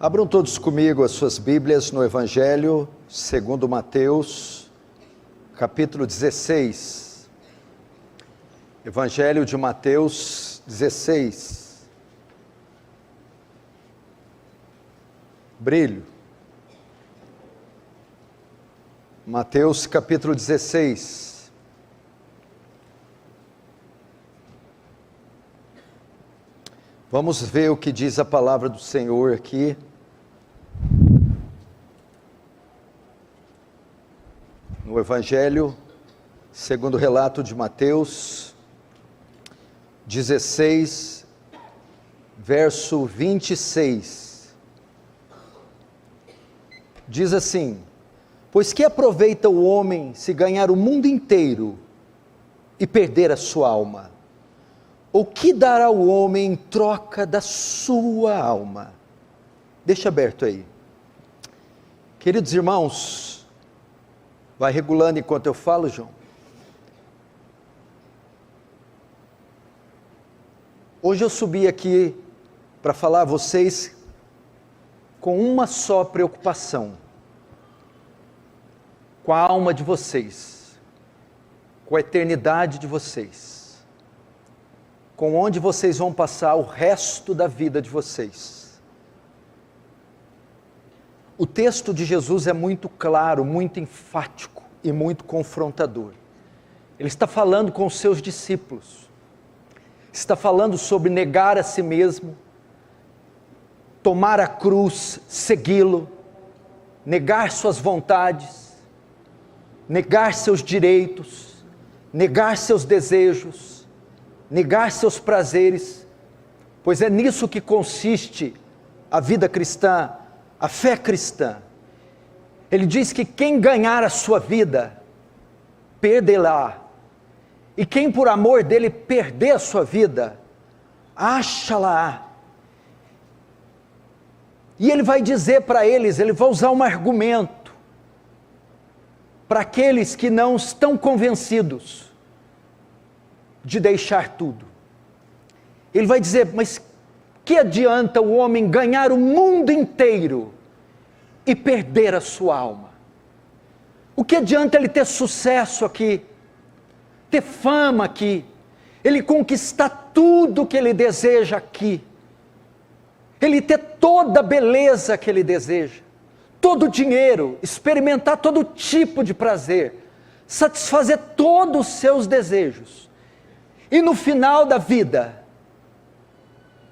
Abram todos comigo as suas Bíblias no Evangelho segundo Mateus, capítulo 16. Evangelho de Mateus 16. Brilho. Mateus capítulo 16. Vamos ver o que diz a palavra do Senhor aqui. No Evangelho, segundo o relato de Mateus, 16, verso 26. Diz assim: pois que aproveita o homem se ganhar o mundo inteiro e perder a sua alma? Ou que dará o homem em troca da sua alma? Deixa aberto aí. Queridos irmãos, vai regulando enquanto eu falo, João. Hoje eu subi aqui para falar a vocês com uma só preocupação: com a alma de vocês, com a eternidade de vocês, com onde vocês vão passar o resto da vida de vocês. O texto de Jesus é muito claro, muito enfático e muito confrontador. Ele está falando com os seus discípulos, está falando sobre negar a si mesmo, tomar a cruz, segui-lo, negar suas vontades, negar seus direitos, negar seus desejos, negar seus prazeres, pois é nisso que consiste a vida cristã, a fé cristã. Ele diz que quem ganhar a sua vida, perderá, e quem por amor dele perder a sua vida, acha-la. E ele vai dizer para eles, ele vai usar um argumento, para aqueles que não estão convencidos de deixar tudo. Ele vai dizer: mas que adianta o homem ganhar o mundo inteiro e perder a sua alma? O que adianta ele ter sucesso aqui, ter fama aqui, ele conquistar tudo que ele deseja aqui, ele ter toda a beleza que ele deseja, todo o dinheiro, experimentar todo tipo de prazer, satisfazer todos os seus desejos, e no final da vida,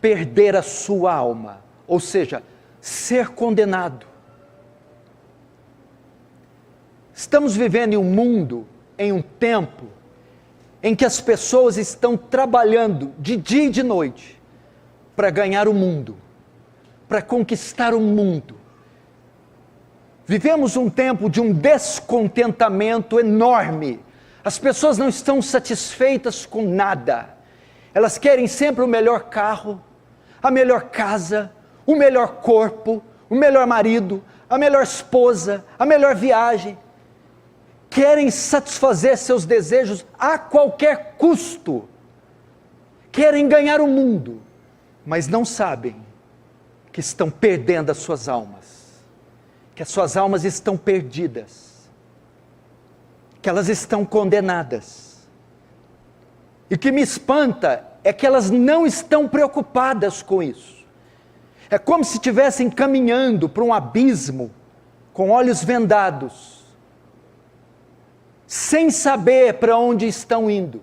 perder a sua alma, ou seja, ser condenado. Estamos vivendo em um mundo, em um tempo, em que as pessoas estão trabalhando de dia e de noite, para ganhar o mundo, para conquistar o mundo. Vivemos um tempo de um descontentamento enorme, as pessoas não estão satisfeitas com nada, elas querem sempre o melhor carro, a melhor casa, o melhor corpo, o melhor marido, a melhor esposa, a melhor viagem. Querem satisfazer seus desejos a qualquer custo. Querem ganhar o mundo, mas não sabem que estão perdendo as suas almas, que as suas almas estão perdidas, que elas estão condenadas. E o que me espanta é que elas não estão preocupadas com isso. É como se estivessem caminhando para um abismo, com olhos vendados, sem saber para onde estão indo.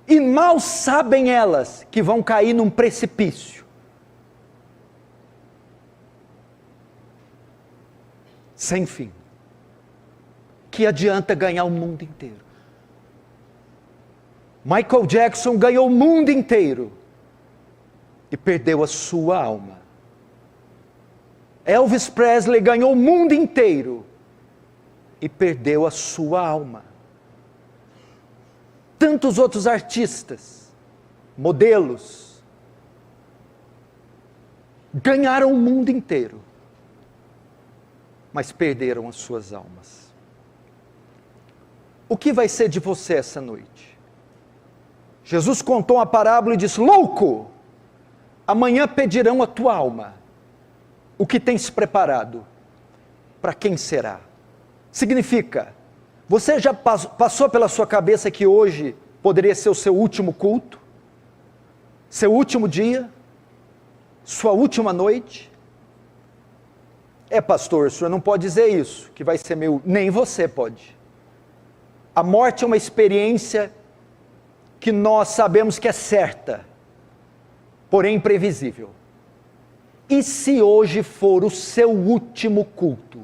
E mal sabem elas que vão cair num precipício. Sem fim. Que adianta ganhar o mundo inteiro? Michael Jackson ganhou o mundo inteiro e perdeu a sua alma. Elvis Presley ganhou o mundo inteiro e perdeu a sua alma. Tantos outros artistas, modelos, ganharam o mundo inteiro, mas perderam as suas almas. O que vai ser de você essa noite? Jesus contou uma parábola e disse: louco, Amanhã pedirão a tua alma. O que tens preparado? Para quem será? Significa, você já passou pela sua cabeça que hoje poderia ser o seu último culto? Seu último dia? Sua última noite? Pastor, o senhor não pode dizer isso, que vai ser meu... Nem você pode. A morte é uma experiência que nós sabemos que é certa, porém imprevisível. E se hoje for o seu último culto,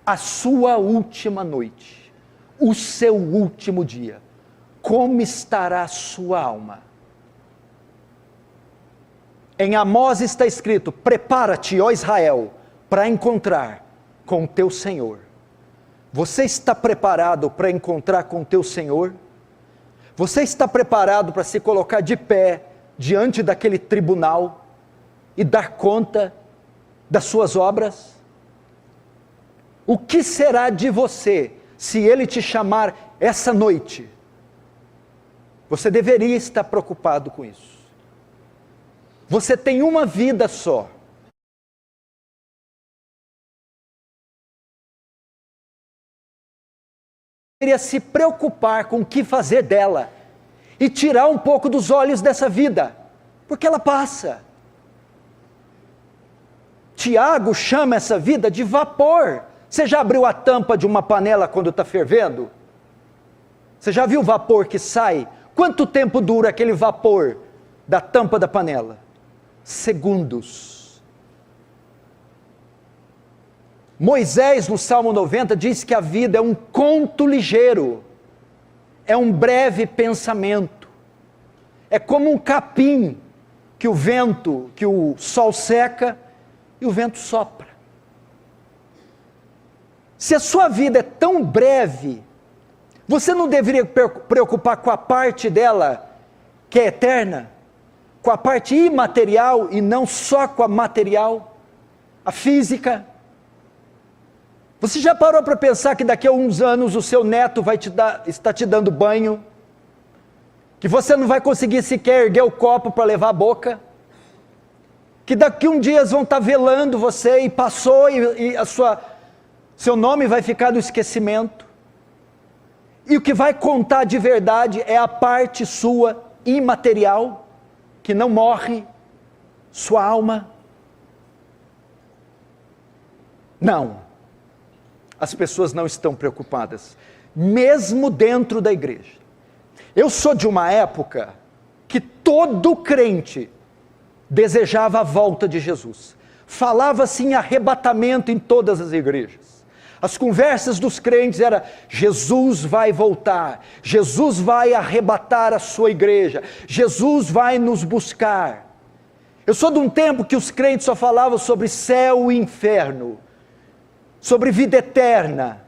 a sua última noite, o seu último dia, como estará a sua alma? Em Amós está escrito: prepara-te, ó Israel, para encontrar com o teu Senhor. Você está preparado para encontrar com o teu Senhor? Você está preparado para se colocar de pé diante daquele tribunal e dar conta das suas obras? O que será de você se Ele te chamar essa noite? Você deveria estar preocupado com isso. Você tem uma vida só. Deveria se preocupar com o que fazer dela e tirar um pouco dos olhos dessa vida, porque ela passa. Tiago chama essa vida de vapor. Você já abriu a tampa de uma panela quando está fervendo? Você já viu o vapor que sai? Quanto tempo dura aquele vapor da tampa da panela? Segundos. Moisés, no Salmo 90, diz que a vida é um conto ligeiro, é um breve pensamento, é como um capim que o sol seca e o vento sopra. Se a sua vida é tão breve, você não deveria preocupar com a parte dela que é eterna, com a parte imaterial e não só com a material, a física? Você já parou para pensar que daqui a uns anos o seu neto vai estar te dando banho? Que você não vai conseguir sequer erguer o copo para levar a boca? Que daqui a uns dias vão estar velando você e passou e seu nome vai ficar no esquecimento? E o que vai contar de verdade é a parte sua imaterial, que não morre, sua alma. Não. As pessoas não estão preocupadas, mesmo dentro da igreja. Eu sou de uma época que todo crente desejava a volta de Jesus. Falava-se em arrebatamento em todas as igrejas. As conversas dos crentes eram: Jesus vai voltar, Jesus vai arrebatar a sua igreja, Jesus vai nos buscar. Eu sou de um tempo que os crentes só falavam sobre céu e inferno, sobre vida eterna,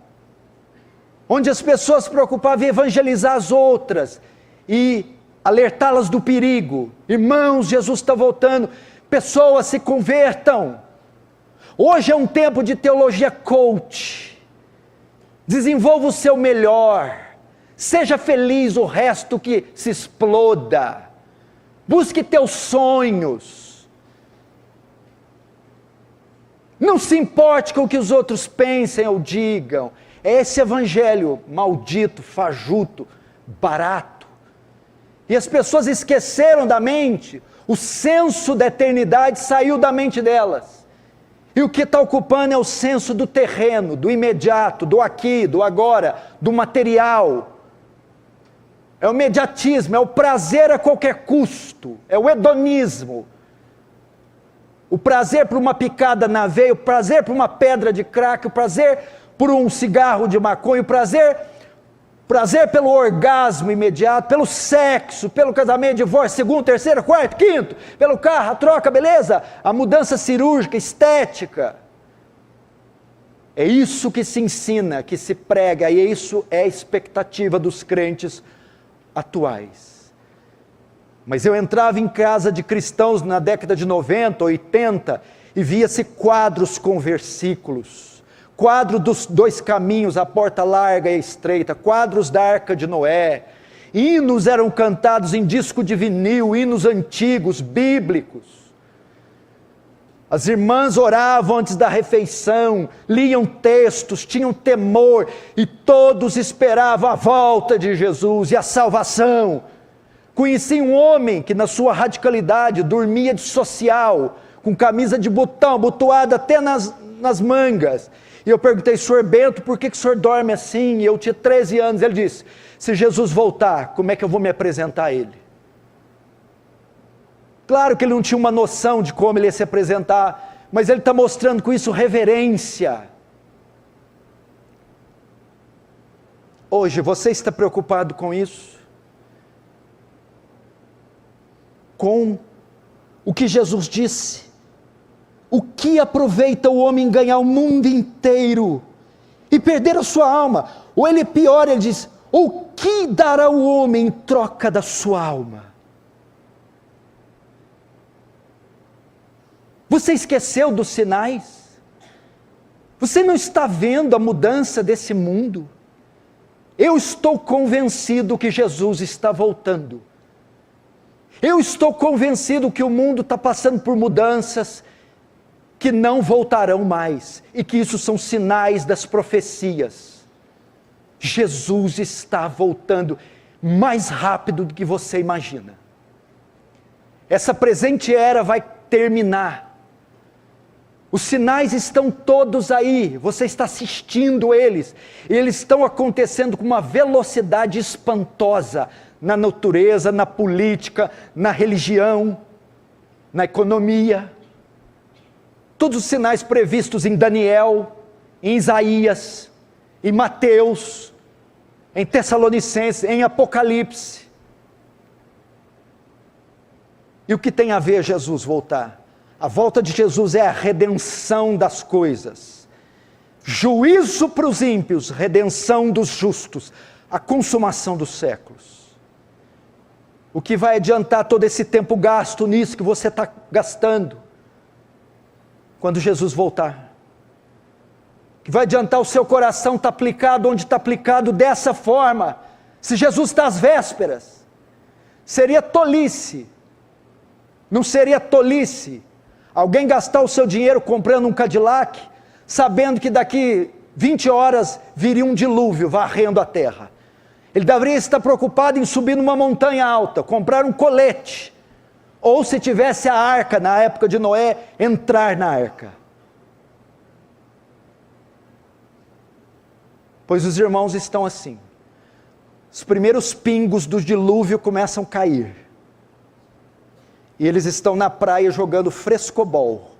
onde as pessoas se preocupavam em evangelizar as outras e alertá-las do perigo. Irmãos, Jesus está voltando, pessoas se convertam. Hoje é um tempo de teologia coach. Desenvolva o seu melhor, seja feliz, o resto que se exploda. Busque teus sonhos. Não se importe com o que os outros pensem ou digam. É esse evangelho maldito, fajuto, barato. E as pessoas esqueceram da mente, o senso da eternidade saiu da mente delas. E o que está ocupando é o senso do terreno, do imediato, do aqui, do agora, do material. É o imediatismo, é o prazer a qualquer custo, é o hedonismo. O prazer por uma picada na veia, o prazer por uma pedra de crack, o prazer por um cigarro de maconha, o prazer pelo orgasmo imediato, pelo sexo, pelo casamento, divórcio, segundo, terceiro, quarto, quinto, pelo carro, a troca, beleza? A mudança cirúrgica, estética. É isso que se ensina, que se prega, e isso é a expectativa dos crentes atuais. Mas eu entrava em casa de cristãos na década de 90, 80, e via-se quadros com versículos. Quadro dos dois caminhos, a porta larga e estreita, quadros da Arca de Noé. hinos eram cantados em disco de vinil, hinos antigos, bíblicos. As irmãs oravam antes da refeição, liam textos, tinham temor, e todos esperavam a volta de Jesus e a salvação. Conheci um homem que na sua radicalidade dormia de social, com camisa de botão, abotoada até nas mangas. E eu perguntei, senhor Bento, por que o senhor dorme assim? E eu tinha 13 anos. Ele disse, se Jesus voltar, como é que eu vou me apresentar a ele? Claro que ele não tinha uma noção de como ele ia se apresentar, mas ele está mostrando com isso reverência. Hoje, você está preocupado com isso? Com o que Jesus disse? O que aproveita o homem ganhar o mundo inteiro e perder a sua alma? Ou ele pior, ele diz, o que dará o homem em troca da sua alma? Você esqueceu dos sinais? Você não está vendo a mudança desse mundo? Eu estou convencido que Jesus está voltando. Eu estou convencido que o mundo está passando por mudanças que não voltarão mais, e que isso são sinais das profecias. Jesus está voltando mais rápido do que você imagina. Essa presente era vai terminar. Os sinais estão todos aí, você está assistindo eles, e eles estão acontecendo com uma velocidade espantosa, na natureza, na política, na religião, na economia. Todos os sinais previstos em Daniel, em Isaías, em Mateus, em Tessalonicenses, em Apocalipse. E o que tem a ver Jesus voltar? A volta de Jesus é a redenção das coisas, juízo para os ímpios, redenção dos justos, a consumação dos séculos. O que vai adiantar todo esse tempo gasto nisso que você está gastando, quando Jesus voltar? O que vai adiantar o seu coração estar aplicado onde está aplicado dessa forma, se Jesus está às vésperas? Seria tolice, não seria tolice, alguém gastar o seu dinheiro comprando um Cadillac, sabendo que daqui 20 horas viria um dilúvio varrendo a terra. Ele deveria estar preocupado em subir numa montanha alta, comprar um colete, ou se tivesse a arca na época de Noé, entrar na arca. Pois os irmãos estão assim, os primeiros pingos do dilúvio começam a cair, e eles estão na praia jogando frescobol,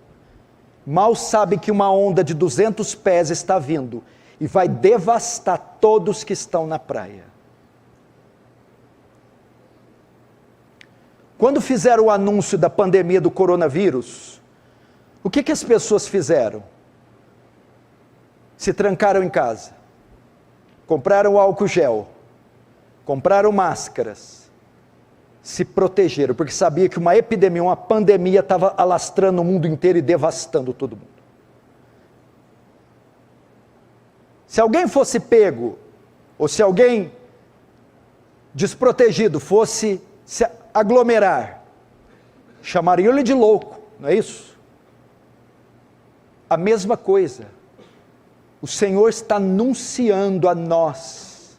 mal sabem que uma onda de 200 pés está vindo, e vai devastar todos que estão na praia. Quando fizeram o anúncio da pandemia do coronavírus, o que as pessoas fizeram? Se trancaram em casa, compraram álcool gel, compraram máscaras, se protegeram, porque sabia que uma epidemia, uma pandemia estava alastrando o mundo inteiro e devastando todo mundo. Se alguém fosse pego, ou se alguém desprotegido fosse se aglomerar, chamariam-lhe de louco, não é isso? A mesma coisa, o Senhor está anunciando a nós,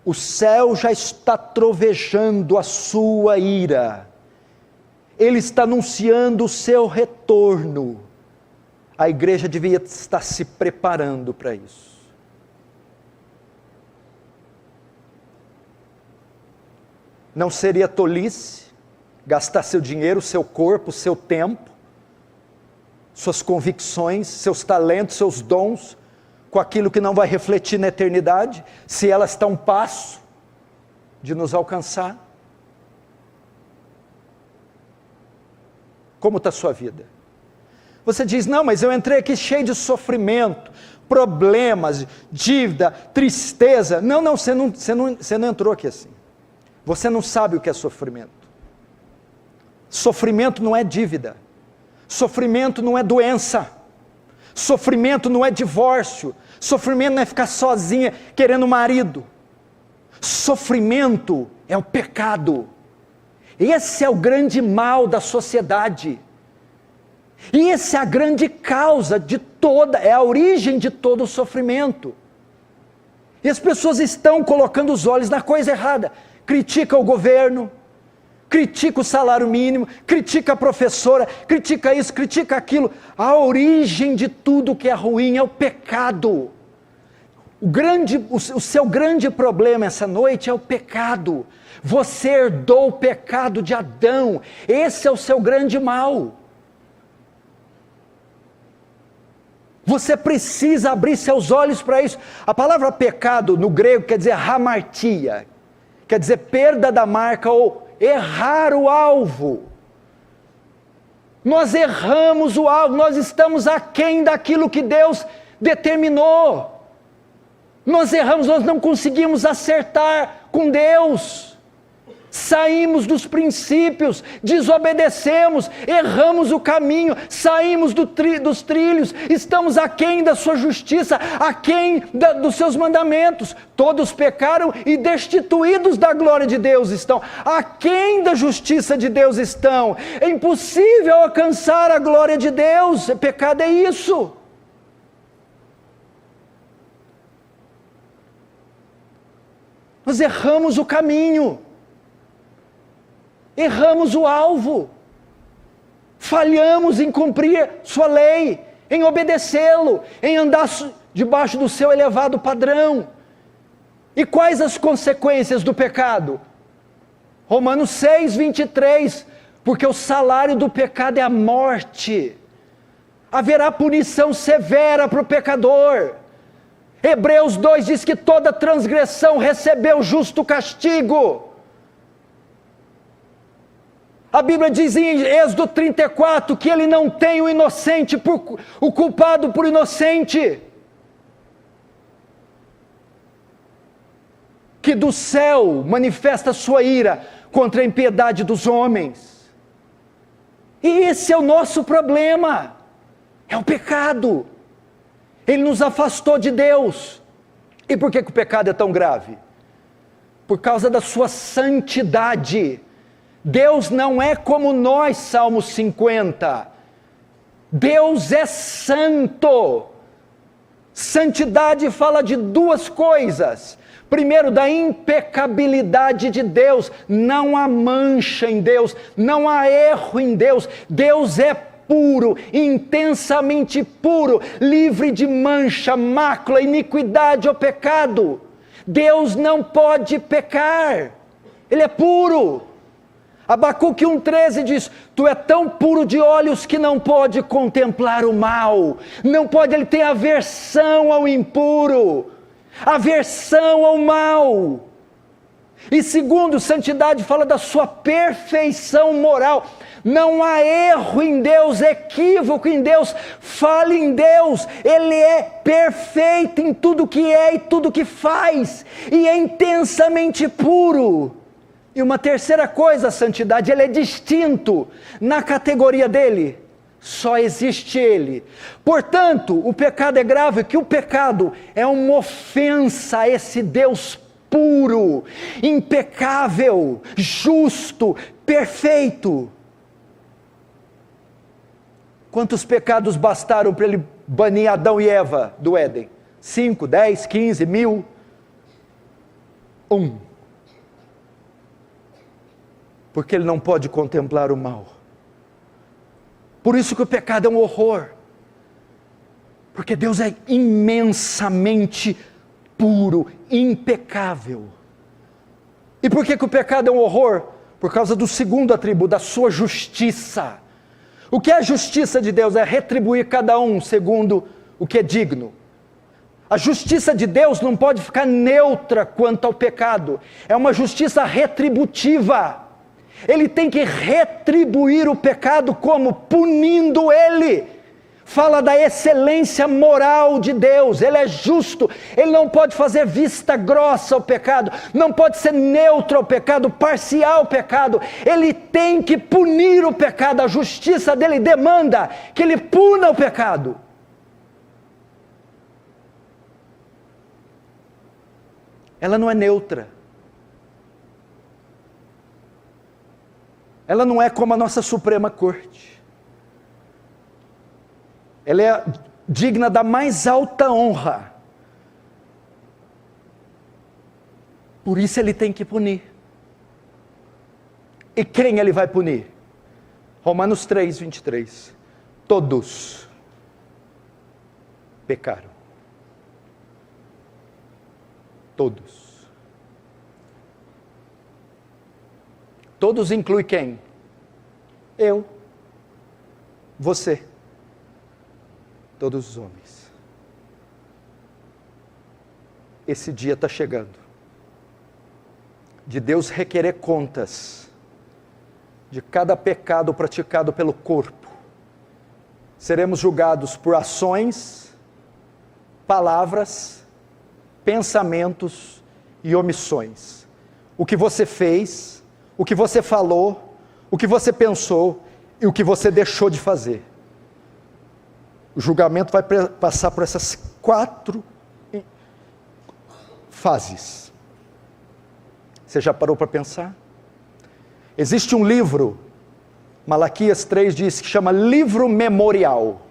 o céu já está trovejando a sua ira, Ele está anunciando o seu retorno, a igreja devia estar se preparando para isso. Não seria tolice gastar seu dinheiro, seu corpo, seu tempo, suas convicções, seus talentos, seus dons, com aquilo que não vai refletir na eternidade, se ela está a um passo de nos alcançar? Como está a sua vida? Você diz, não, mas eu entrei aqui cheio de sofrimento, problemas, dívida, tristeza. Não, você não entrou aqui assim. Você não sabe o que é sofrimento. Sofrimento não é dívida. Sofrimento não é doença. Sofrimento não é divórcio. Sofrimento não é ficar sozinha querendo marido. Sofrimento é o pecado. Esse é o grande mal da sociedade. E essa é a grande causa de toda, é a origem de todo o sofrimento. E as pessoas estão colocando os olhos na coisa errada. Critica o governo, critica o salário mínimo, critica a professora, critica isso, critica aquilo. A origem de tudo que é ruim é o pecado. O seu grande problema essa noite é o pecado. Você herdou o pecado de Adão. Esse é o seu grande mal. Você precisa abrir seus olhos para isso. A palavra pecado no grego quer dizer hamartia, quer dizer perda da marca ou errar o alvo. Nós erramos o alvo, nós estamos aquém daquilo que Deus determinou. Nós erramos, nós não conseguimos acertar com Deus. Saímos dos princípios, desobedecemos, erramos o caminho, saímos dos trilhos, estamos aquém da sua justiça, aquém dos seus mandamentos. Todos pecaram e destituídos da glória de Deus estão, aquém da justiça de Deus estão. É impossível alcançar a glória de Deus, pecado é isso. Nós erramos o caminho. Erramos o alvo, falhamos em cumprir sua lei, em obedecê-lo, em andar debaixo do seu elevado padrão. E quais as consequências do pecado? Romanos 6, 23, porque o salário do pecado é a morte, haverá punição severa para o pecador. Hebreus 2 diz que toda transgressão recebeu justo castigo. A Bíblia diz em Êxodo 34 que ele não tem o culpado por inocente. Que do céu manifesta sua ira contra a impiedade dos homens. E esse é o nosso problema, é o pecado. Ele nos afastou de Deus. E por que o pecado é tão grave? Por causa da sua santidade. Deus não é como nós, Salmo 50. Deus é santo. Santidade fala de duas coisas. Primeiro, da impecabilidade de Deus. Não há mancha em Deus, não há erro em Deus. Deus é puro, intensamente puro, livre de mancha, mácula, iniquidade ou pecado. Deus não pode pecar. Ele é puro. Abacuque 1,13 diz, tu é tão puro de olhos que não pode contemplar o mal, não pode, ele tem aversão ao impuro, aversão ao mal. E segundo, santidade fala da sua perfeição moral, não há erro em Deus, equívoco em Deus, falha em Deus, Ele é perfeito em tudo que é e tudo que faz, e é intensamente puro. E uma terceira coisa, a santidade, ele é distinto na categoria dele, só existe ele. Portanto, o pecado é grave, que o pecado é uma ofensa a esse Deus puro, impecável, justo, perfeito. Quantos pecados bastaram para ele banir Adão e Eva do Éden? 5, 10, 15, 1000? 1. Porque ele não pode contemplar o mal. Por isso que o pecado é um horror. Porque Deus é imensamente puro, impecável. E por que o pecado é um horror? Por causa do segundo atributo, da sua justiça. O que é a justiça de Deus? É retribuir cada um segundo o que é digno. A justiça de Deus não pode ficar neutra quanto ao pecado. É uma justiça retributiva. Ele tem que retribuir o pecado como? Punindo ele. Fala da excelência moral de Deus, Ele é justo, Ele não pode fazer vista grossa ao pecado, não pode ser neutro ao pecado, parcial ao pecado, Ele tem que punir o pecado, a justiça dele demanda que Ele puna o pecado. Ela não é neutra, Ela não é como a nossa Suprema Corte. Ela é digna da mais alta honra. Por isso ele tem que punir. E quem ele vai punir? Romanos 3, 23. Todos pecaram. Todos. Todos inclui quem? Eu. Você. Todos os homens. Esse dia está chegando. De Deus requerer contas de cada pecado praticado pelo corpo. Seremos julgados por ações, palavras, pensamentos e omissões. O que você fez, o que você falou, o que você pensou e o que você deixou de fazer. O julgamento vai passar por essas 4 fases. Você já parou para pensar? Existe um livro, Malaquias 3 diz, que chama livro memorial.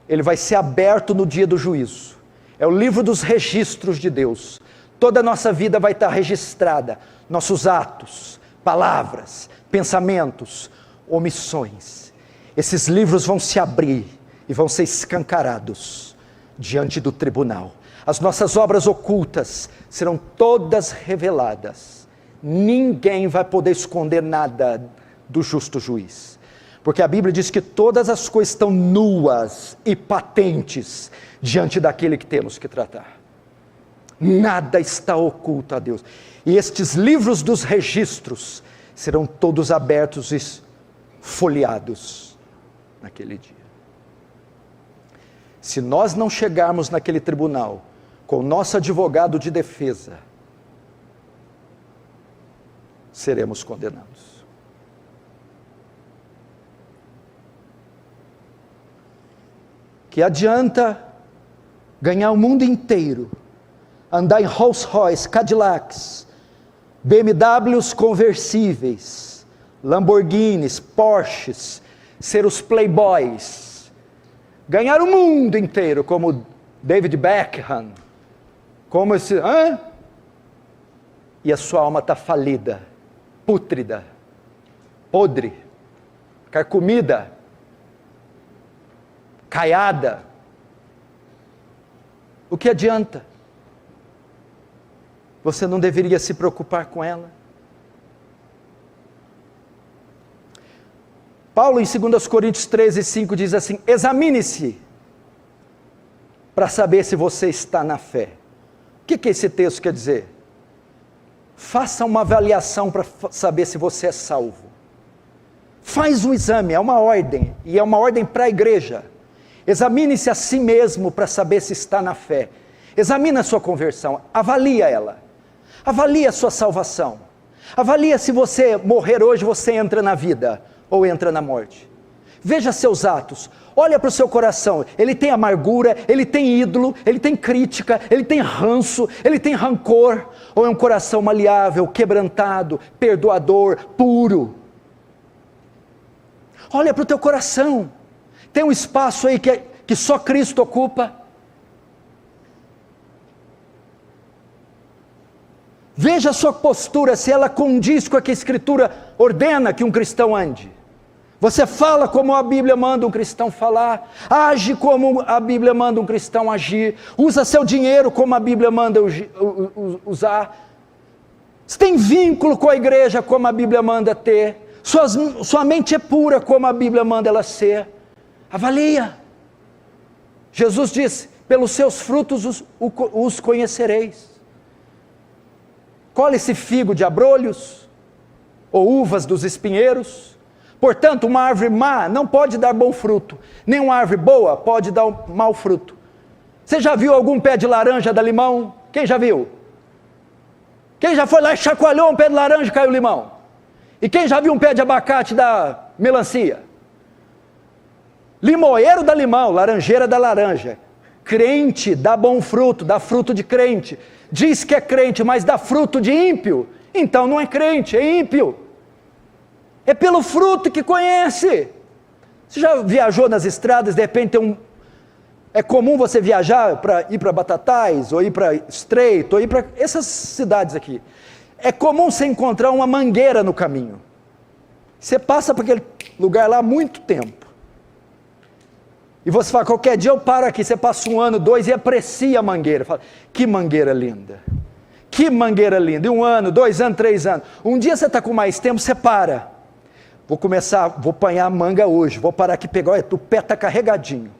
Ele vai ser aberto no dia do juízo. É o livro dos registros de Deus. Toda a nossa vida vai estar registrada. Nossos atos, palavras, pensamentos, omissões. Esses livros vão se abrir e vão ser escancarados diante do tribunal. As nossas obras ocultas serão todas reveladas. Ninguém vai poder esconder nada do justo juiz. Porque a Bíblia diz que todas as coisas estão nuas e patentes diante daquele que temos que tratar. Nada está oculto a Deus. E estes livros dos registros serão todos abertos e folheados naquele dia. Se nós não chegarmos naquele tribunal com o nosso advogado de defesa, seremos condenados. Que adianta ganhar o mundo inteiro, andar em Rolls Royce, Cadillacs, BMWs conversíveis, Lamborghinis, Porsches, ser os playboys, ganhar o mundo inteiro como David Beckham, como esse, e a sua alma está falida, pútrida, podre, carcomida, caiada. O que adianta? Você não deveria se preocupar com ela? Paulo em 2 Coríntios 13, 5 diz assim: examine-se para saber se você está na fé. O que esse texto quer dizer? Faça uma avaliação para saber se você é salvo. Faz um exame, é uma ordem, e é uma ordem para a igreja. Examine-se a si mesmo para saber se está na fé. Examine a sua conversão, avalia ela. Avalie a sua salvação. Avalie se você morrer hoje, você entra na vida ou entra na morte. Veja seus atos, olha para o seu coração, ele tem amargura, ele tem ídolo, ele tem crítica, ele tem ranço, ele tem rancor, ou é um coração maleável, quebrantado, perdoador, puro. Olha para o teu coração, tem um espaço aí que só Cristo ocupa. Veja a sua postura, se ela condiz com o que a Escritura ordena que um cristão ande. Você fala como a Bíblia manda um cristão falar, age como a Bíblia manda um cristão agir, usa seu dinheiro como a Bíblia manda usar. Você tem vínculo com a igreja como a Bíblia manda ter, sua mente é pura como a Bíblia manda ela ser. Avalia. Jesus disse, pelos seus frutos os conhecereis. Colhe-se figo de abrolhos, ou uvas dos espinheiros. Portanto, uma árvore má não pode dar bom fruto, nem uma árvore boa pode dar um mau fruto. Você já viu algum pé de laranja dar limão? Quem já viu? Quem já foi lá e chacoalhou um pé de laranja e caiu limão? E quem já viu um pé de abacate dar melancia? Limoeiro dá limão, laranjeira dá laranja. Crente dá bom fruto, dá fruto de crente. Diz que é crente, mas dá fruto de ímpio. Então não é crente, é ímpio. É pelo fruto que conhece. Você já viajou nas estradas, de repente é comum você viajar para ir para Batatais, ou ir para Estreito, ou ir para essas cidades aqui. É comum você encontrar uma mangueira no caminho. Você passa por aquele lugar lá há muito tempo. E você fala, qualquer dia eu paro aqui, você passa 1 ano, 2 e aprecia a mangueira. Fala, que mangueira linda. Que mangueira linda. E 1 ano, 2 anos, 3 anos. Um dia você está com mais tempo, você para. Vou apanhar a manga hoje, vou parar aqui e pegar, olha, o pé está carregadinho.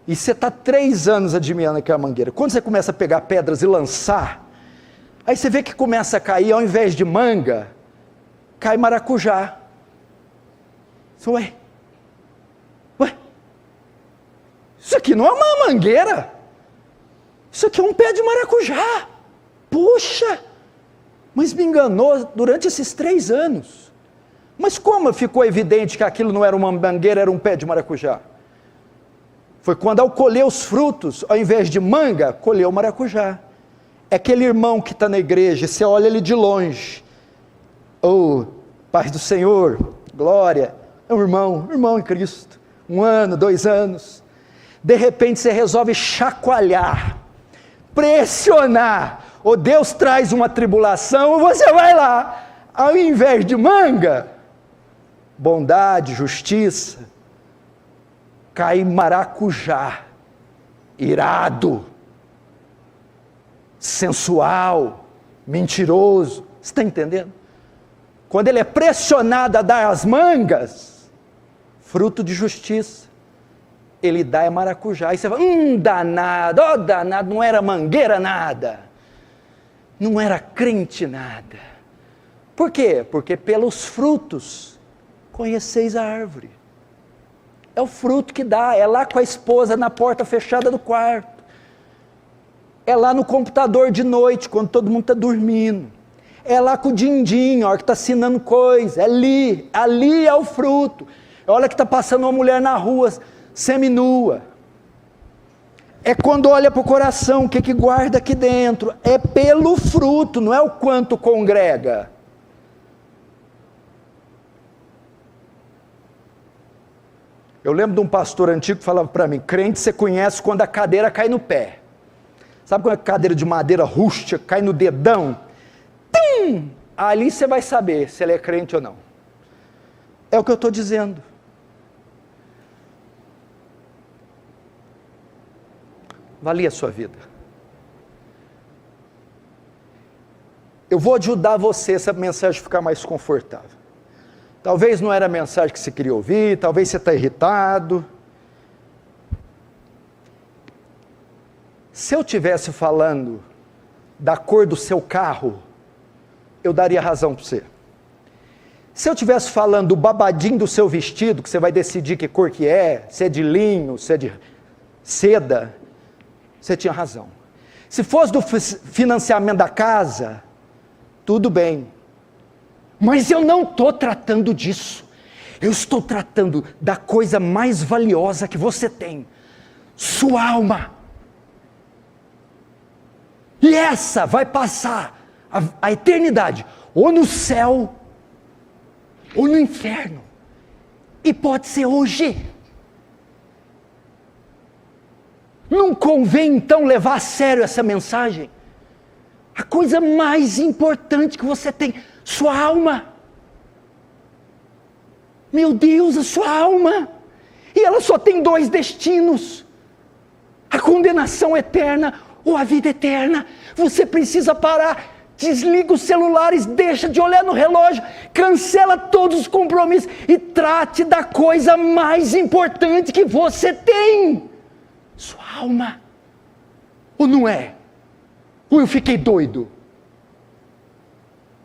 E você está 3 anos admirando aquela mangueira. Quando você começa a pegar pedras e lançar, aí você vê que começa a cair, ao invés de manga, cai maracujá. Ué, isso aqui não é uma mangueira, isso aqui é um pé de maracujá. Puxa, mas me enganou durante esses 3 anos. Mas como ficou evidente que aquilo não era uma mangueira, era um pé de maracujá? Foi quando, ao colher os frutos, ao invés de manga, colheu maracujá. É aquele irmão que está na igreja, você olha ele de longe. Oh, paz do Senhor, glória. É um irmão em Cristo. 1 ano, 2 anos. De repente você resolve chacoalhar, pressionar. Ou Deus traz uma tribulação, você vai lá. Ao invés de manga, bondade, justiça, cai maracujá, irado, sensual, mentiroso. Você está entendendo? Quando ele é pressionado a dar as mangas, fruto de justiça, ele dá maracujá. E você fala, danado, danado, não era mangueira nada, não era crente nada. Por quê? Porque pelos frutos conheceis a árvore. É o fruto que dá, é lá com a esposa na porta fechada do quarto, é lá no computador de noite, quando todo mundo está dormindo, é lá com o din-din, a hora que está assinando coisa, é ali é o fruto. Olha que está passando uma mulher na rua, seminua. É quando olha para o coração, o que guarda aqui dentro, é pelo fruto, não é o quanto congrega. Eu lembro de um pastor antigo que falava para mim, crente você conhece quando a cadeira cai no pé. Sabe quando a cadeira de madeira rústica cai no dedão? Tum! Ali você vai saber se ele é crente ou não. É o que eu estou dizendo. Valia a sua vida. Eu vou ajudar você, essa mensagem ficar mais confortável. Talvez não era a mensagem que você queria ouvir, talvez você está irritado. Se eu estivesse falando da cor do seu carro, eu daria razão para você. Se eu estivesse falando do babadinho do seu vestido, que você vai decidir que cor que é, se é de linho, se é de seda, você tinha razão. Se fosse do financiamento da casa, tudo bem. Mas eu não estou tratando disso. Eu estou tratando da coisa mais valiosa que você tem. Sua alma. E essa vai passar a eternidade, ou no céu, ou no inferno. E pode ser hoje. Não convém então levar a sério essa mensagem? A coisa mais importante que você tem, sua alma. Meu Deus, a sua alma. E ela só tem 2 destinos: a condenação eterna ou a vida eterna. Você precisa parar. Desliga os celulares, deixa de olhar no relógio, cancela todos os compromissos e trate da coisa mais importante que você tem: sua alma. Ou não é? Ou eu fiquei doido?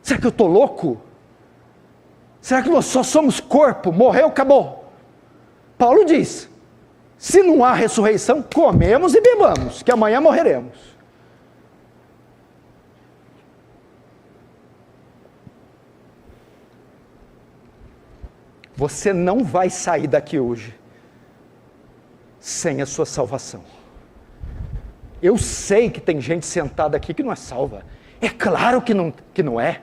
Será que eu estou louco? Será que nós só somos corpo? Morreu, acabou. Paulo diz, se não há ressurreição, comemos e bebamos, que amanhã morreremos. Você não vai sair daqui hoje sem a sua salvação. Eu sei que tem gente sentada aqui que não é salva. É claro que não é.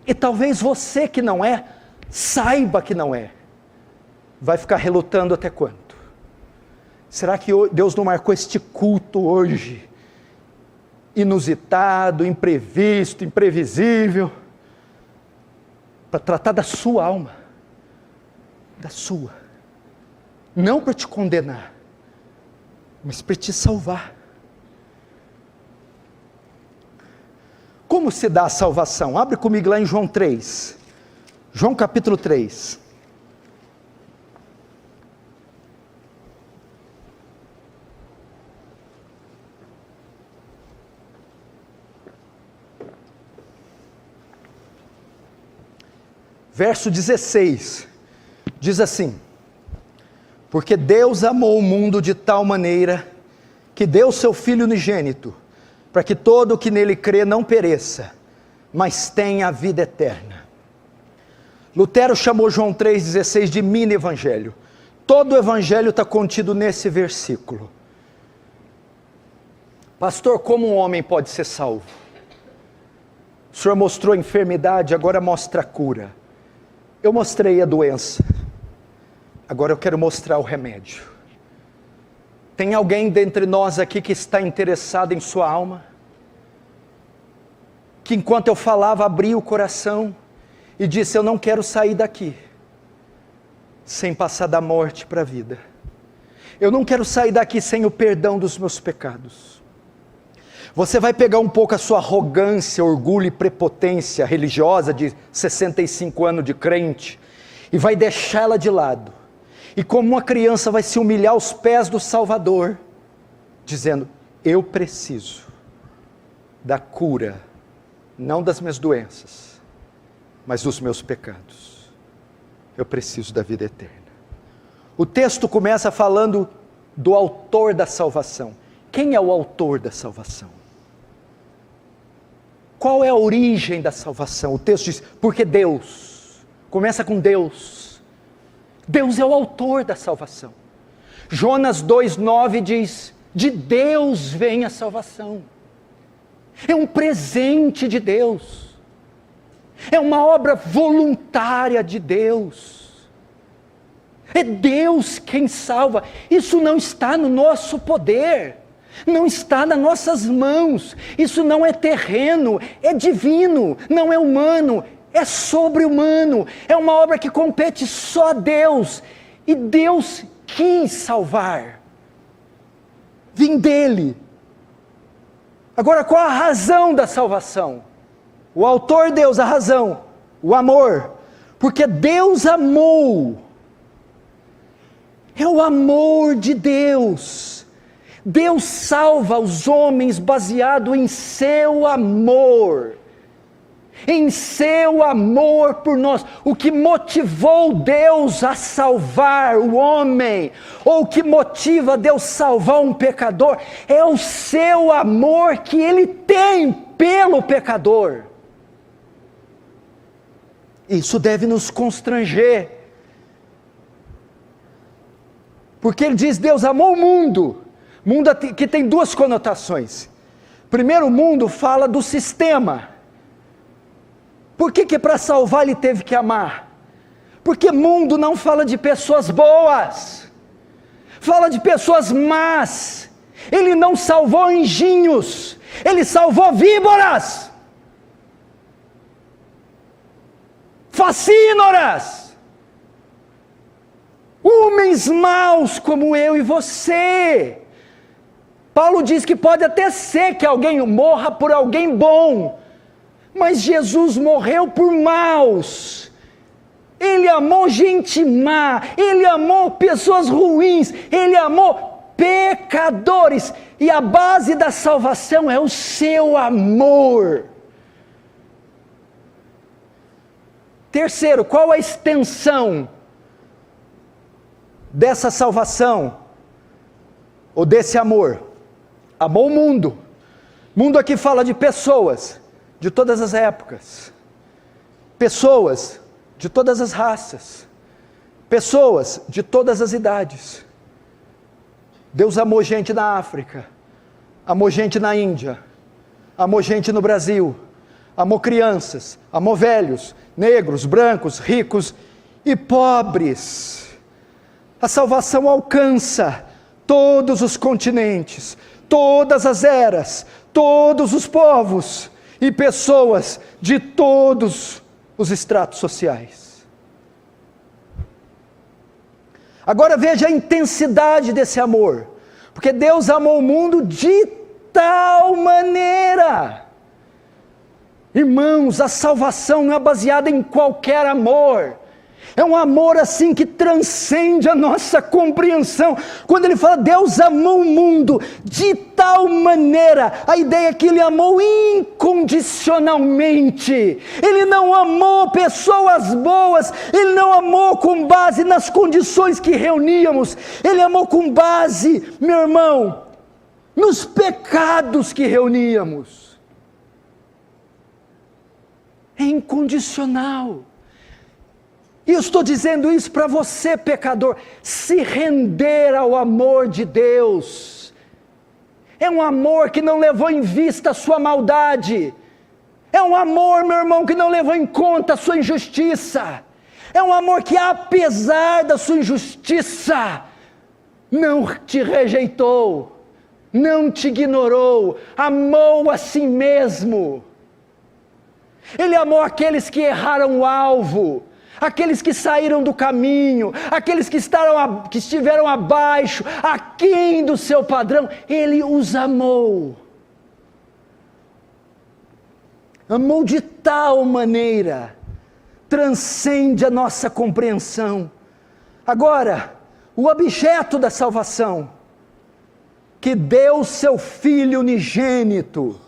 E talvez você que não é, saiba que não é. Vai ficar relutando até quando? Será que Deus não marcou este culto hoje? Inusitado, imprevisto, imprevisível, para tratar da sua alma, da sua, não para te condenar, mas para te salvar. Como se dá a salvação? Abre comigo lá em João 3, João capítulo 3. Verso 16, diz assim: porque Deus amou o mundo de tal maneira, que deu seu Filho unigênito, para que todo o que nele crê não pereça, mas tenha a vida eterna. Lutero chamou João 3,16 de mini evangelho. Todo o evangelho está contido nesse versículo. Pastor, como um homem pode ser salvo? O Senhor mostrou a enfermidade, agora mostra a cura. Eu mostrei a doença, agora eu quero mostrar o remédio. Tem alguém dentre nós aqui que está interessado em sua alma? Que enquanto eu falava, abriu o coração e disse: eu não quero sair daqui sem passar da morte para a vida. Eu não quero sair daqui sem o perdão dos meus pecados. Você vai pegar um pouco a sua arrogância, orgulho e prepotência religiosa de 65 anos de crente e vai deixá-la de lado. E como uma criança vai se humilhar aos pés do Salvador, dizendo: eu preciso da cura, não das minhas doenças, mas dos meus pecados. Eu preciso da vida eterna. O texto começa falando do autor da salvação. Quem é o autor da salvação? Qual é a origem da salvação? O texto diz: porque Deus. Começa com Deus. Deus é o autor da salvação. Jonas 2,9 diz: de Deus vem a salvação. É um presente de Deus. É uma obra voluntária de Deus. É Deus quem salva. Isso não está no nosso poder. Não está nas nossas mãos. Isso não é terreno, é divino, não é humano, é sobre-humano. É uma obra que compete só a Deus. E Deus quis salvar. Vim dele. Agora, qual a razão da salvação? O autor Deus, a razão, o amor. Porque Deus amou. É o amor de Deus. Deus salva os homens baseado em seu amor. Em seu amor por nós. O que motivou Deus a salvar o homem, ou o que motiva Deus salvar um pecador, é o seu amor que Ele tem pelo pecador. Isso deve nos constranger. Porque Ele diz: Deus amou o mundo. Mundo que tem duas conotações. Primeiro, o mundo fala do sistema. Por que para salvar Ele teve que amar? Porque mundo não fala de pessoas boas, fala de pessoas más. Ele não salvou anjinhos, Ele salvou víboras, facínoras, homens maus como eu e você. Paulo diz que pode até ser que alguém morra por alguém bom, mas Jesus morreu por maus. Ele amou gente má, Ele amou pessoas ruins, Ele amou pecadores, e a base da salvação é o seu amor. Terceiro, qual a extensão dessa salvação, ou desse amor? Amou o mundo. Mundo aqui fala de pessoas de todas as épocas, pessoas de todas as raças, pessoas de todas as idades. Deus amou gente na África, amou gente na Índia, amou gente no Brasil, amou crianças, amou velhos, negros, brancos, ricos e pobres. A salvação alcança todos os continentes, todas as eras, todos os povos e pessoas de todos os estratos sociais. Agora veja a intensidade desse amor, porque Deus amou o mundo de tal maneira. Irmãos, a salvação não é baseada em qualquer amor, é um amor assim que transcende a nossa compreensão. Quando ele fala Deus amou o mundo de tal maneira, a ideia é que ele amou incondicionalmente. Ele não amou pessoas boas, ele não amou com base nas condições que reuníamos, ele amou com base, meu irmão, nos pecados que reuníamos. É incondicional. E eu estou dizendo isso para você, pecador, se render ao amor de Deus. É um amor que não levou em vista a sua maldade. É um amor, meu irmão, que não levou em conta a sua injustiça. É um amor que, apesar da sua injustiça, não te rejeitou, não te ignorou, amou a si mesmo. Ele amou aqueles que erraram o alvo, aqueles que saíram do caminho, aqueles que estiveram abaixo, aquém do seu padrão. Ele os amou. Amou de tal maneira, transcende a nossa compreensão. Agora, o objeto da salvação, que deu seu Filho unigênito.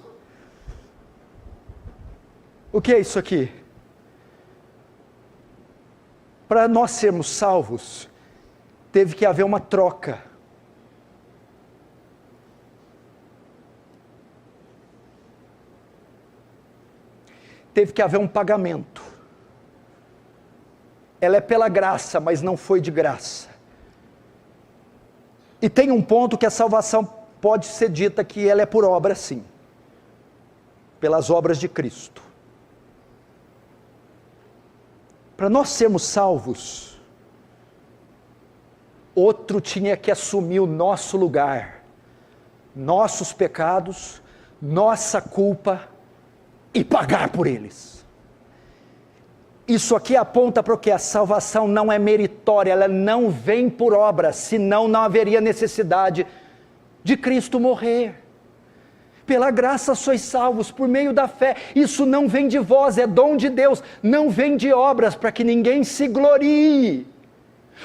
O que é isso aqui? Para nós sermos salvos, teve que haver uma troca. Teve que haver um pagamento. Ela é pela graça, mas não foi de graça. E tem um ponto que a salvação pode ser dita que ela é por obra, sim. Pelas obras de Cristo. Para nós sermos salvos, outro tinha que assumir o nosso lugar, nossos pecados, nossa culpa e pagar por eles. Isso aqui aponta para o que? A salvação não é meritória, ela não vem por obra, senão não haveria necessidade de Cristo morrer. Pela graça sois salvos, por meio da fé. Isso não vem de vós, é dom de Deus, não vem de obras, para que ninguém se glorie.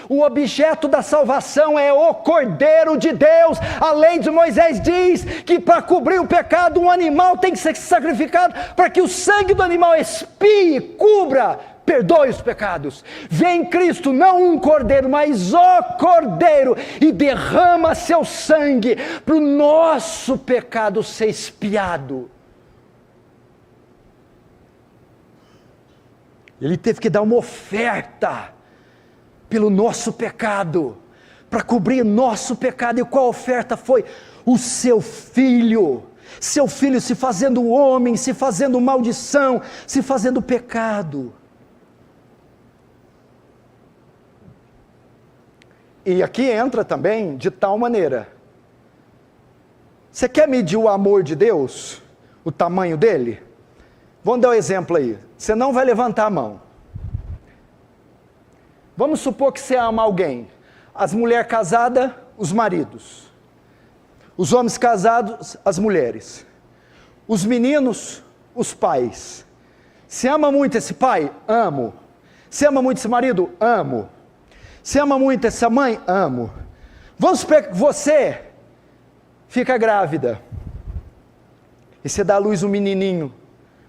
O objeto da salvação é o Cordeiro de Deus. A lei de Moisés diz que para cobrir o pecado, um animal tem que ser sacrificado, para que o sangue do animal expie, cubra, perdoe os pecados. Vem Cristo, não um cordeiro, mas o Cordeiro, e derrama seu sangue para o nosso pecado ser expiado. Ele teve que dar uma oferta pelo nosso pecado, para cobrir nosso pecado. E qual oferta foi? O seu Filho se fazendo homem, se fazendo maldição, se fazendo pecado. E aqui entra também de tal maneira. Você quer medir o amor de Deus? O tamanho dele? Vamos dar um exemplo aí. Você não vai levantar a mão. Vamos supor que você ama alguém. As mulheres casadas, os maridos. Os homens casados, as mulheres. Os meninos, os pais. Você ama muito esse pai? Amo. Você ama muito esse marido? Amo. Você ama muito essa mãe? Amo. Vamos supor que você fica grávida. E você dá à luz um menininho,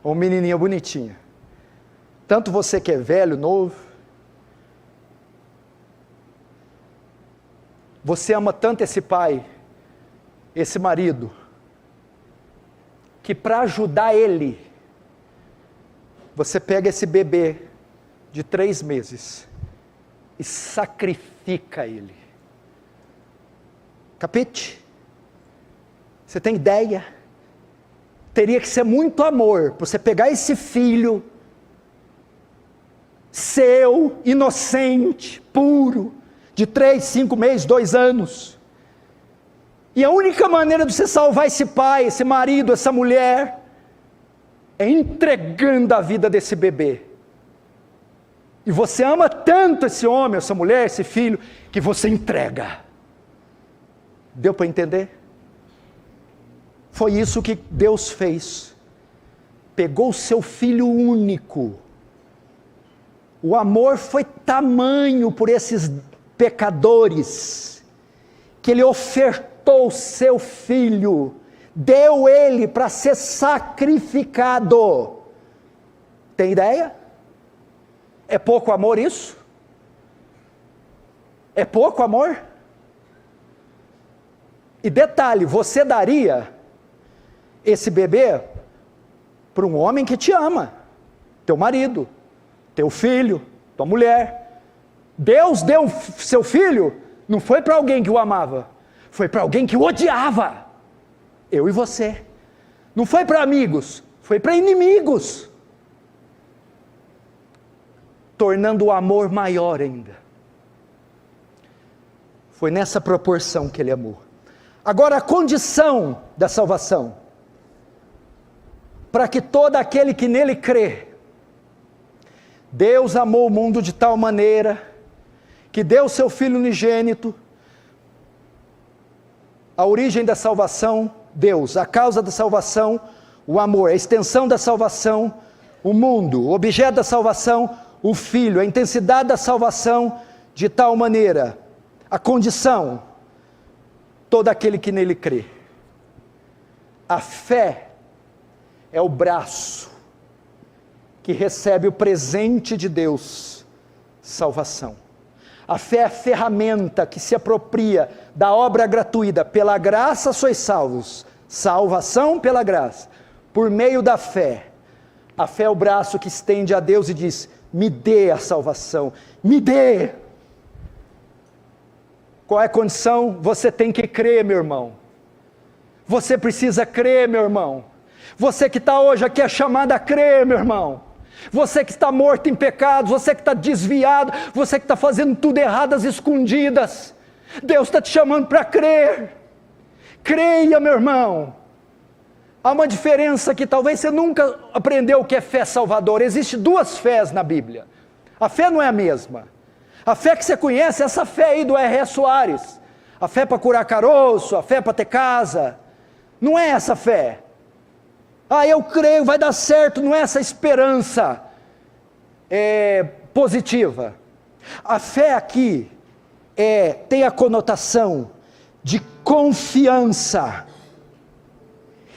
ou uma menininha bonitinha. Tanto você que é velho, novo. Você ama tanto esse pai, esse marido, que para ajudar ele, você pega esse bebê de 3 meses e sacrifica ele. Capite? Você tem ideia teria que ser muito amor, para você pegar esse filho, seu, inocente, puro, de 3, 5 meses, 2 anos, e a única maneira de você salvar esse pai, esse marido, essa mulher, é entregando a vida desse bebê. E você ama tanto esse homem, essa mulher, esse filho, que você entrega. Deu para entender? Foi isso que Deus fez. Pegou o seu filho único. O amor foi tamanho por esses pecadores, que Ele ofertou o seu filho, deu ele para ser sacrificado. Tem ideia? É pouco amor isso? É pouco amor? E detalhe, você daria esse bebê para um homem que te ama, teu marido, teu filho, tua mulher. Deus deu seu filho, não foi para alguém que o amava, foi para alguém que o odiava. Eu e você. Não foi para amigos, foi para inimigos. Tornando o amor maior ainda. Foi nessa proporção que Ele amou. Agora a condição da salvação. Para que todo aquele que nele crê. Deus amou o mundo de tal maneira que deu seu Filho unigênito. A origem da salvação, Deus. A causa da salvação, o amor. A extensão da salvação, o mundo. O objeto da salvação, o Filho. A intensidade da salvação, de tal maneira. A condição, todo aquele que nele crê. A fé é o braço que recebe o presente de Deus, salvação. A fé é a ferramenta que se apropria da obra gratuita. Pela graça sois salvos. Salvação pela graça. Por meio da fé. A fé é o braço que estende a Deus e diz: me dê a salvação. Me dê. Qual é a condição? Você tem que crer, meu irmão. Você precisa crer, meu irmão. Você que está hoje aqui é chamado a crer, meu irmão. Você que está morto em pecados, você que está desviado, você que está fazendo tudo errado às escondidas, Deus está te chamando para crer. Creia, meu irmão. Há uma diferença que talvez você nunca aprendeu o que é fé salvadora. Existem 2 fés na Bíblia. A fé não é a mesma. A fé que você conhece é essa fé aí do R.R. Soares. A fé para curar caroço, a fé para ter casa. Não é essa fé. Ah, eu creio, vai dar certo. Não é essa esperança positiva. A fé aqui tem a conotação de confiança.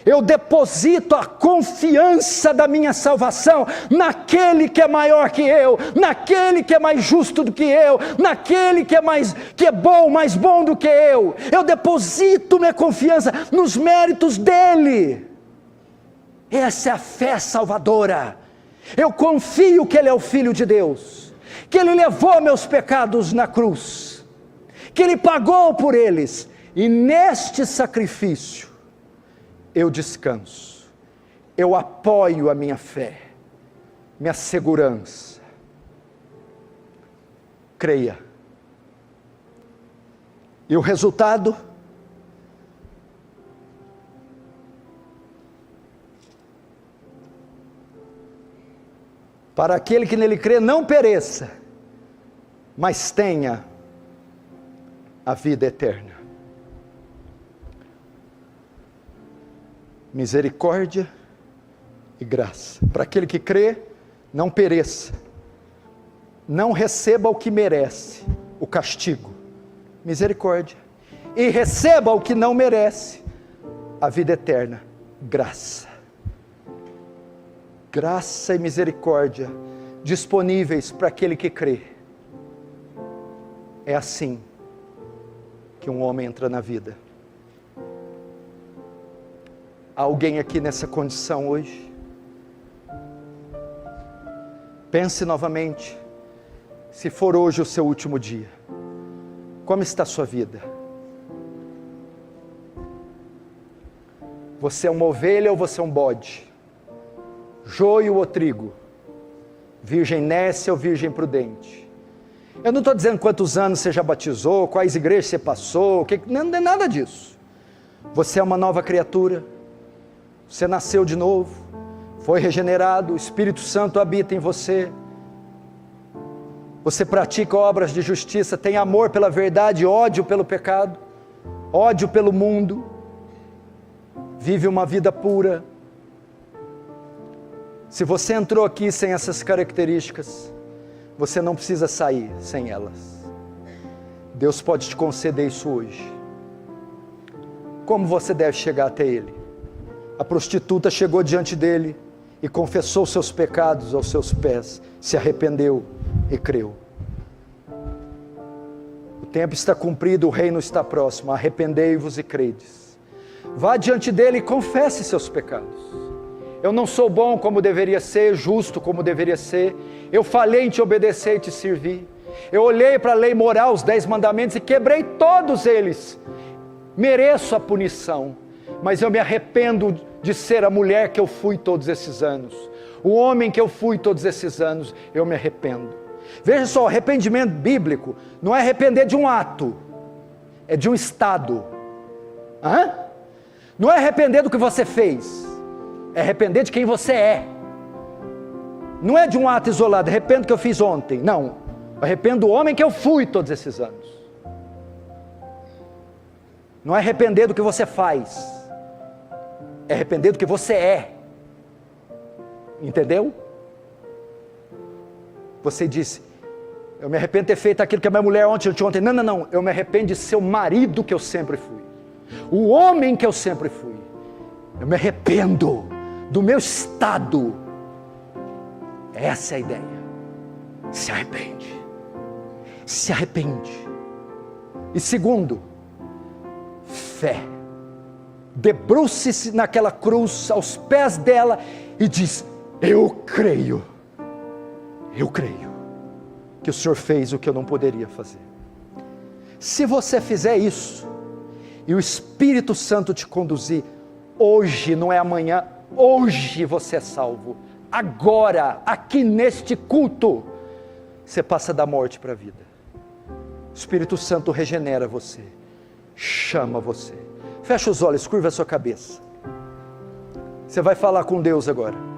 Eu deposito a confiança da minha salvação naquele que é maior que eu, naquele que é mais justo do que eu, naquele que é bom, mais bom do que eu. Eu deposito minha confiança nos méritos dele. Essa é a fé salvadora. Eu confio que ele é o Filho de Deus, que ele levou meus pecados na cruz, que ele pagou por eles, e neste sacrifício eu descanso, eu apoio a minha fé, minha segurança. Creia. E o resultado? Para aquele que nele crê, não pereça, mas tenha a vida eterna. Misericórdia e graça. Para aquele que crê, não pereça, não receba o que merece, o castigo, misericórdia, e receba o que não merece, a vida eterna, graça. Graça e misericórdia disponíveis para aquele que crê. É assim que um homem entra na vida. Há alguém aqui nessa condição hoje? Pense novamente, se for hoje o seu último dia, como está a sua vida? Você é uma ovelha ou você é um bode? Joio ou trigo? Virgem nécia ou virgem prudente? Eu não estou dizendo quantos anos você já batizou, quais igrejas você passou, não é nada disso. Você é uma nova criatura, você nasceu de novo, foi regenerado, o Espírito Santo habita em você. Você pratica obras de justiça, tem amor pela verdade, ódio pelo pecado, ódio pelo mundo, vive uma vida pura. Se você entrou aqui sem essas características, você não precisa sair sem elas. Deus pode te conceder isso hoje. Como você deve chegar até Ele? A prostituta chegou diante dele e confessou seus pecados aos seus pés, se arrependeu e creu. O tempo está cumprido, o reino está próximo, arrependei-vos e credes. Vá diante dele e confesse seus pecados. Eu não sou bom como deveria ser, justo como deveria ser, eu falhei em te obedecer e te servir, eu olhei para a lei moral, os 10 mandamentos e quebrei todos eles, mereço a punição, mas eu me arrependo de ser a mulher que eu fui todos esses anos, o homem que eu fui todos esses anos, eu me arrependo. Veja só, arrependimento bíblico não é arrepender de um ato, é de um estado. Não é arrepender do que você fez, é arrepender de quem você é. Não é de um ato isolado, arrependo do que eu fiz ontem, não, arrependo do homem que eu fui todos esses anos. Não é arrepender do que você faz, é arrepender do que você é. Entendeu? Você disse, eu me arrependo de ter feito aquilo que a minha mulher ontem. Não, eu me arrependo de ser o marido que eu sempre fui, o homem que eu sempre fui. Eu me arrependo do meu estado. Essa é a ideia. Se arrepende. Se arrepende. E segundo, fé. Debruce-se naquela cruz, aos pés dela, e diz, eu creio que o Senhor fez o que eu não poderia fazer. Se você fizer isso, e o Espírito Santo te conduzir, hoje, não é amanhã, hoje você é salvo, agora, aqui neste culto, você passa da morte para a vida. O Espírito Santo regenera você, chama você. Fecha os olhos, curva a sua cabeça. Você vai falar com Deus agora.